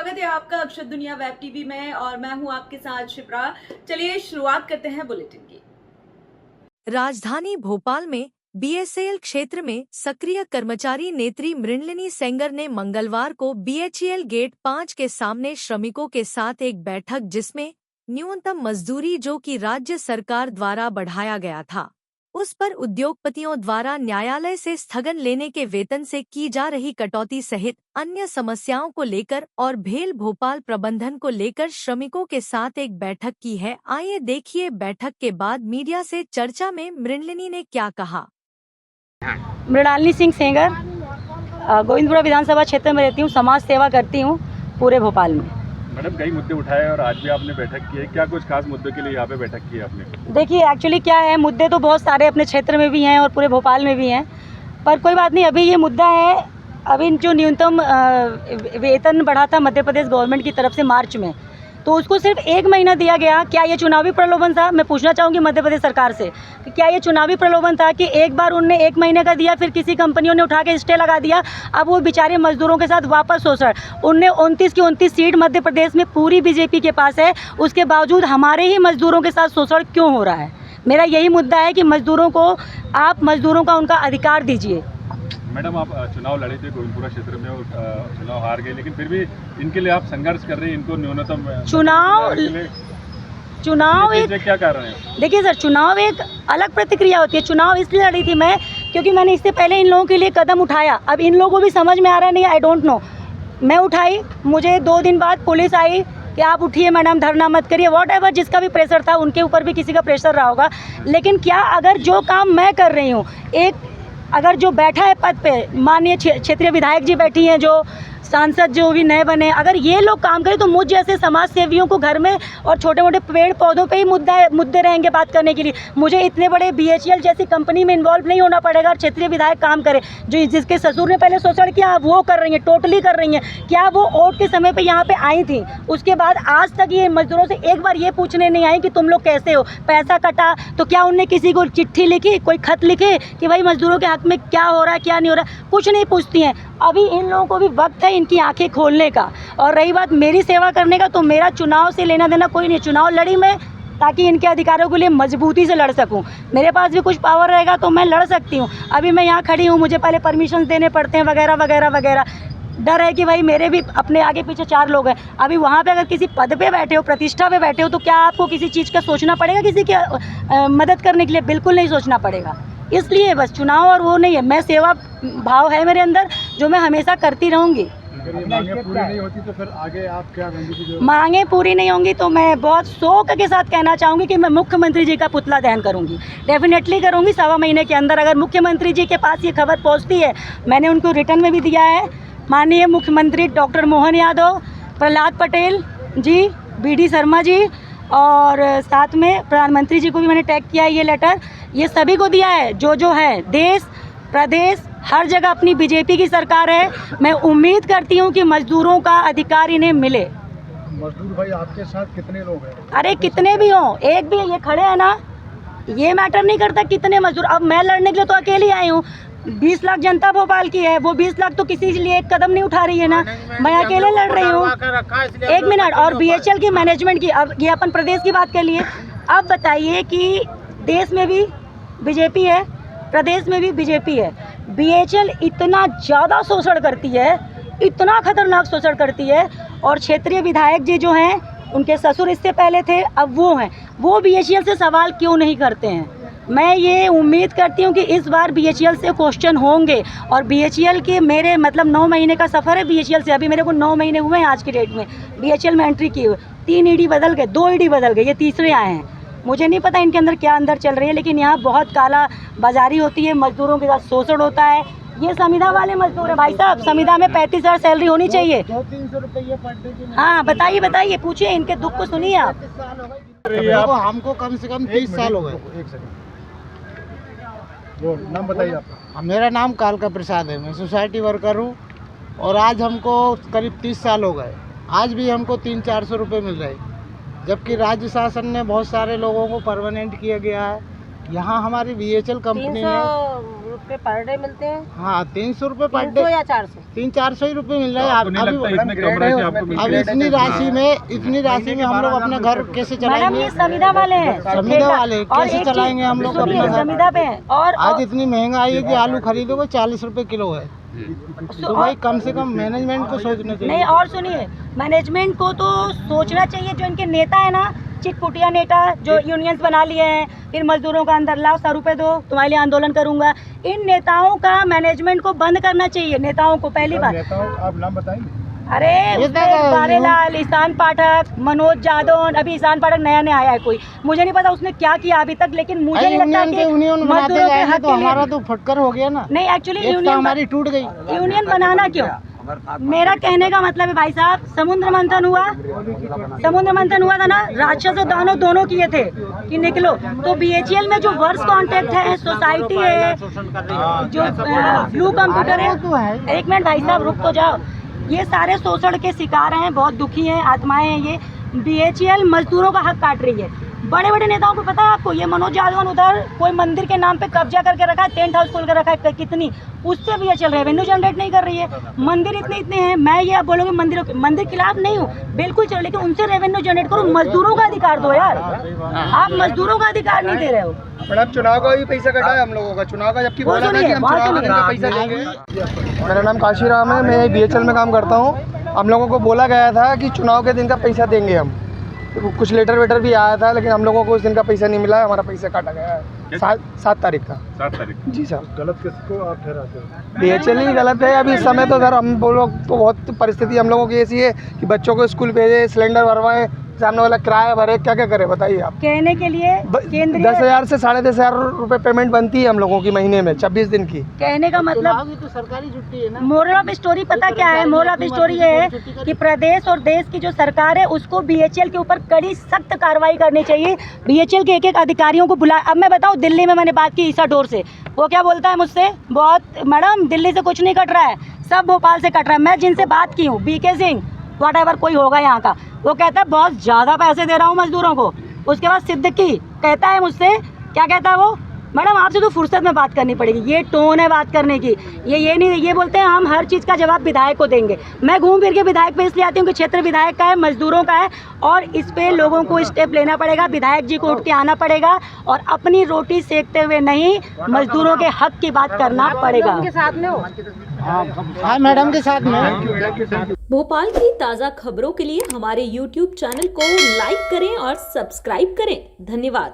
स्वागत है आपका अक्षत दुनिया वेब टीवी में और मैं हूं आपके साथ शिप्रा। चलिए शुरुआत करते हैं बुलेटिन की। राजधानी भोपाल में बीएचईएल क्षेत्र में सक्रिय कर्मचारी नेत्री मृणलिनी सेंगर ने मंगलवार को बीएचईएल गेट 5 के सामने श्रमिकों के साथ एक बैठक जिसमें न्यूनतम मजदूरी जो कि राज्य सरकार द्वारा बढ़ाया गया था उस पर उद्योगपतियों द्वारा न्यायालय से स्थगन लेने के वेतन से की जा रही कटौती सहित अन्य समस्याओं को लेकर और भेल भोपाल प्रबंधन को लेकर श्रमिकों के साथ एक बैठक की है। आइए देखिए बैठक के बाद मीडिया से चर्चा में मृणलिनी ने क्या कहा। मृणालिनी सिंह सेंगर, गोविंदपुरा विधानसभा क्षेत्र में रहती हूँ, समाज सेवा करती हूँ पूरे भोपाल में। मैडम, कई मुद्दे उठाए और आज भी आपने बैठक की है, क्या कुछ खास मुद्दों के लिए यहाँ पे बैठक की है आपने? देखिए एक्चुअली क्या है, मुद्दे तो बहुत सारे अपने क्षेत्र में भी हैं और पूरे भोपाल में भी हैं, पर कोई बात नहीं। अभी ये मुद्दा है, अभी जो न्यूनतम वेतन बढ़ा था मध्य प्रदेश गवर्नमेंट की तरफ से मार्च में, तो उसको सिर्फ 1 महीना दिया गया। क्या ये चुनावी प्रलोभन था? मैं पूछना चाहूँगी मध्य प्रदेश सरकार से कि क्या ये चुनावी प्रलोभन था कि एक बार उनने 1 महीने का दिया, फिर किसी कंपनियों ने उठा के स्टे लगा दिया, अब वो बेचारे मजदूरों के साथ वापस शोषण। उनने 29 की 29 सीट मध्य प्रदेश में पूरी बीजेपी के पास है, उसके बावजूद हमारे ही मजदूरों के साथ शोषण क्यों हो रहा है? मेरा यही मुद्दा है कि मजदूरों को, आप मजदूरों का उनका अधिकार दीजिए। मैडम, आप चुनाव लड़े थे गोविंदपुरा क्षेत्र में और चुनाव हार गए, लेकिन फिर भी इनके लिए आप संघर्ष कर रहे हैं, इनको न्यूनतम चुनाव एक क्या कारण है? देखिए सर, चुनाव एक अलग प्रतिक्रिया होती है। चुनाव इसलिए लड़ी थी मैं क्योंकि मैंने इससे पहले इन लोगों के लिए कदम उठाया। अब इन लोगों को भी समझ में आ रहा है नहीं, आई डोंट नो। मैं उठाई, मुझे 2 दिन बाद पुलिस आई कि आप उठिए मैडम, धरना मत करिए, वॉट एवर, जिसका भी प्रेशर था, उनके ऊपर भी किसी का प्रेशर रहा होगा। लेकिन क्या अगर जो काम मैं कर रही हूँ, अगर जो बैठा है पद पे, माननीय क्षेत्रीय विधायक जी बैठी हैं, जो सांसद जो भी नए बने, अगर ये लोग काम करें तो मुझ जैसे समाज सेवियों को घर में और छोटे मोटे पेड़ पौधों पे ही मुद्दे रहेंगे बात करने के लिए। मुझे इतने बड़े बीएचईएल जैसी कंपनी में इन्वॉल्व नहीं होना पड़ेगा और क्षेत्रीय विधायक काम करे। जो जिसके ससुर ने पहले शोषण किया, वो कर रही हैं, टोटली कर रही हैं। क्या वो वोट के समय पर यहाँ पे आई थी? उसके बाद आज तक ये मजदूरों से एक बार ये पूछने नहीं आई कि तुम लोग कैसे हो, पैसा कटा तो क्या उनने किसी को चिट्ठी लिखी, कोई खत लिखे कि भाई मजदूरों के हक में क्या हो रहा है, क्या नहीं हो रहा? कुछ नहीं पूछती हैं। अभी इन लोगों को भी वक्त है इनकी आंखें खोलने का। और रही बात मेरी सेवा करने का, तो मेरा चुनाव से लेना देना कोई नहीं। चुनाव लड़ी मैं ताकि इनके अधिकारों के लिए मजबूती से लड़ सकूं। मेरे पास भी कुछ पावर रहेगा तो मैं लड़ सकती हूं। अभी मैं यहाँ खड़ी हूँ, मुझे पहले परमिशन देने पड़ते हैं वगैरह वगैरह वगैरह। डर है कि भाई मेरे भी अपने आगे पीछे 4 लोग हैं। अभी वहाँ पे अगर किसी पद पे बैठे हो, प्रतिष्ठा पे बैठे हो, तो क्या आपको किसी चीज़ का सोचना पड़ेगा किसी की मदद करने के लिए? बिल्कुल नहीं सोचना पड़ेगा। इसलिए बस चुनाव और वो नहीं है, मैं सेवा भाव है मेरे अंदर, जो मैं हमेशा करती रहूँगी। अगर ये मांगे पूरी नहीं होती तो फिर आगे आप क्या करेंगी? मांगे पूरी नहीं होंगी तो मैं बहुत शौक के साथ कहना चाहूँगी कि मैं मुख्यमंत्री जी का पुतला दहन करूँगी। डेफिनेटली करूँगी। 1.25 महीने के अंदर अगर मुख्यमंत्री जी के पास ये खबर पहुँचती है, मैंने उनको रिटर्न में भी दिया है, माननीय मुख्यमंत्री डॉक्टर मोहन यादव, प्रहलाद पटेल जी, BD शर्मा जी और साथ में प्रधानमंत्री जी को भी मैंने टैग किया है ये लेटर। ये सभी को दिया है। जो है देश प्रदेश हर जगह अपनी बीजेपी की सरकार है। मैं उम्मीद करती हूँ कि मजदूरों का अधिकार इन्हें मिले। मजदूर भाई आपके साथ कितने लोग हैं? अरे कितने भी हों, एक भी ये खड़े हैं ना, ये मैटर नहीं करता कितने मजदूर। अब मैं लड़ने के लिए तो अकेली आई हूँ। 20 लाख जनता भोपाल की है, वो 20 लाख तो किसी के लिए एक कदम नहीं उठा रही है ना, मैं अकेले लड़ रही हूँ। 1 मिनट। और बीएचईएल की मैनेजमेंट की, अब ये अपन प्रदेश की बात कर लिए। अब बताइए कि देश में भी बीजेपी है, प्रदेश में भी बीजेपी है, बीएचईएल इतना ज़्यादा शोषण करती है, इतना खतरनाक शोषण करती है, और क्षेत्रीय विधायक जी जो हैं, उनके ससुर इससे पहले थे, अब वो हैं, वो बीएचईएल से सवाल क्यों नहीं करते हैं? मैं ये उम्मीद करती हूँ कि इस बार बीएचईएल से क्वेश्चन होंगे। और बीएचईएल के मेरे 9 महीने का सफ़र है बीएचईएल से। अभी मेरे को 9 महीने हुए हैं आज की डेट में बीएचईएल में एंट्री की हुई। 3 ईडी बदल गए, 2 ईडी बदल गए, ये तीसरे आए हैं। मुझे नहीं पता इनके अंदर क्या अंदर चल रही है, लेकिन यहाँ बहुत काला बाजारी होती है, मजदूरों के साथ शोषण होता है। ये संविदा वाले मजदूर है भाई साहब, संविदा में 35,000 सैलरी होनी चाहिए। 200-300 रुपये पर डे की। हाँ बताइए, पूछिए, इनके दुख को सुनिए आप। हमको कम से कम 30 साल हो गए। एक सेकंड, नाम बताइए आपका। मेरा नाम कालका प्रसाद है, मैं सोसाइटी वर्कर हूँ और आज हमको करीब 30 साल हो गए। आज भी हमको 300-400 रुपये मिल रहे, जबकि राज्य शासन ने बहुत सारे लोगों को परमानेंट किया गया है। यहाँ हमारी बीएचईएल कंपनी में रुपए पर डे मिलते हैं। हाँ 300 रुपये पर डे या 400? 300-400 ही रुपये मिल रहे हैं। आपको नहीं लगता इतने कम रहे कि आपको मिल अब रहे? इतनी राशि में हम लोग अपना घर कैसे मैडम चलाएंगे? ये संविदा वाले हैं, संविदा वाले और कैसे एक चीज- चलाएंगे हम लोग सुनिए, अपना घर? संविदा पे हैं और आज इतनी महंगाई है कि आलू खरीदोगे 40 रुपये किलो है। तो भाई कम से कम मैनेजमेंट को सोचना चाहिए। नहीं, और सुनिए, मैनेजमेंट को तो सोचना चाहिए। जो इनके नेता है ना, चिटपुटिया नेता जो यूनियंस बना लिए हैं, फिर मजदूरों का अंदर लाओ 100 रुपये दो, तुम्हारे लिए आंदोलन करूंगा। इन नेताओं का मैनेजमेंट को बंद करना चाहिए। नेताओं को पहली बात, आप नाम बताएंगे? अरे बारेलाल, ईशान पाठक, मनोज यादव, अभी ईशान पाठक नया आया है कोई, मुझे नहीं पता उसने क्या किया अभी तक, लेकिन मुझे नहीं लगता कि यूनियन बनाते मजदूरों के जाएंगे हक तो के लिए हमारा तो फटकर हो गया ना। नहीं, एक्चुअली एक तो यूनियन हमारी टूट गई। यूनियन बनाना क्यों? मेरा कहने का मतलब है भाई साहब, समुद्र मंथन हुआ था ना, राक्षस और दानव दोनों किए थे कि निकलो। तो BHEL में जो वर्स कॉन्टेक्ट है, सोसाइटी है, जो ब्लू कंप्यूटर है, एक मिनट भाई साहब रुक तो जाओ, ये सारे शोषण के शिकार हैं, बहुत दुखी हैं, आत्माएं हैं। ये BHEL मजदूरों का हक काट रही है। बड़े बड़े नेताओं को पता है आपको, ये मनोज यादव उधर कोई मंदिर के नाम पे कब्जा करके रखा है, टेंट हाउस खोल कर रखा है, कितनी उससे BHEL रेवेन्यू जनरेट नहीं कर रही है। मंदिर इतने हैं, मैं ये आप बोलोगे मंदिर खिलाफ नहीं हूँ, बिल्कुल चलो, लेकिन उनसे रेवेन्यू जनरेट करो। मजदूरों का अधिकार दो यार, आप मजदूरों का अधिकार नहीं दे रहे हो। मैडम चुनाव का भी पैसा कटा है हम लोगों का, चुनाव का, जबकि बोला था कि हम चुनाव का पैसा देंगे। मेरा नाम काशीराम है, मैं BHEL में काम करता हूँ। हम लोगों को बोला गया था कि चुनाव के दिन का पैसा देंगे हम, तो कुछ लेटर वेटर भी आया था, लेकिन हम लोगों को उस दिन का पैसा नहीं मिला है। हमारा पैसा काटा गया है 7 तारीख का। 7 तारीख जी सर। गलत किसको आप ठहराते हो? BHEL ही गलत है अभी इस समय तो सर। हम लोग तो बहुत परिस्थिति हम लोगों की ऐसी है कि बच्चों को स्कूल भेजे, सिलेंडर भरवाएं, सामने वाला किराया भरे, क्या क्या करे बताइए आप। कहने के लिए केंद्रीय 10,000 से 10,500 रुपये पेमेंट बनती है हम लोगों की महीने में 26 दिन की। कहने का मतलब तो सरकारी छुट्टी है ना। मोरल ऑफ स्टोरी पता क्या है? मोरल ऑफ स्टोरी ये है कि प्रदेश और देश की जो सरकार है उसको BHEL के ऊपर कड़ी सख्त कार्रवाई करनी चाहिए। BHEL के एक अधिकारियों को बुला, अब मैं बताऊं, दिल्ली में मैंने बात की ईसा डोर से, वो क्या बोलता है मुझसे, बहुत मैडम दिल्ली से कुछ नहीं कट रहा है, सब भोपाल से कट रहा है। मैं जिनसे बात की हूँ, BK सिंह वट एवर कोई होगा यहाँ का, वो कहता है बहुत ज़्यादा पैसे दे रहा हूँ मजदूरों को। उसके बाद सिद्दीकी कहता है मुझसे, क्या कहता है वो, मैडम आपसे तो फुर्सत में बात करनी पड़ेगी, ये टोन है बात करने की, ये नहीं, ये बोलते हैं हम हर चीज़ का जवाब विधायक को देंगे। मैं घूम फिर के विधायक पे इसलिए आती हूँ कि क्षेत्र विधायक का है, मजदूरों का है, और इस पे लोगों को स्टेप लेना पड़ेगा। विधायक जी को उठ के आना पड़ेगा और अपनी रोटी सेकते हुए नहीं, मजदूरों के हक की बात करना पड़ेगा। उनके साथ में हो? हाँ मैडम के साथ में। भोपाल की ताज़ा खबरों के लिए हमारे YouTube चैनल को लाइक करें और सब्सक्राइब करें। धन्यवाद।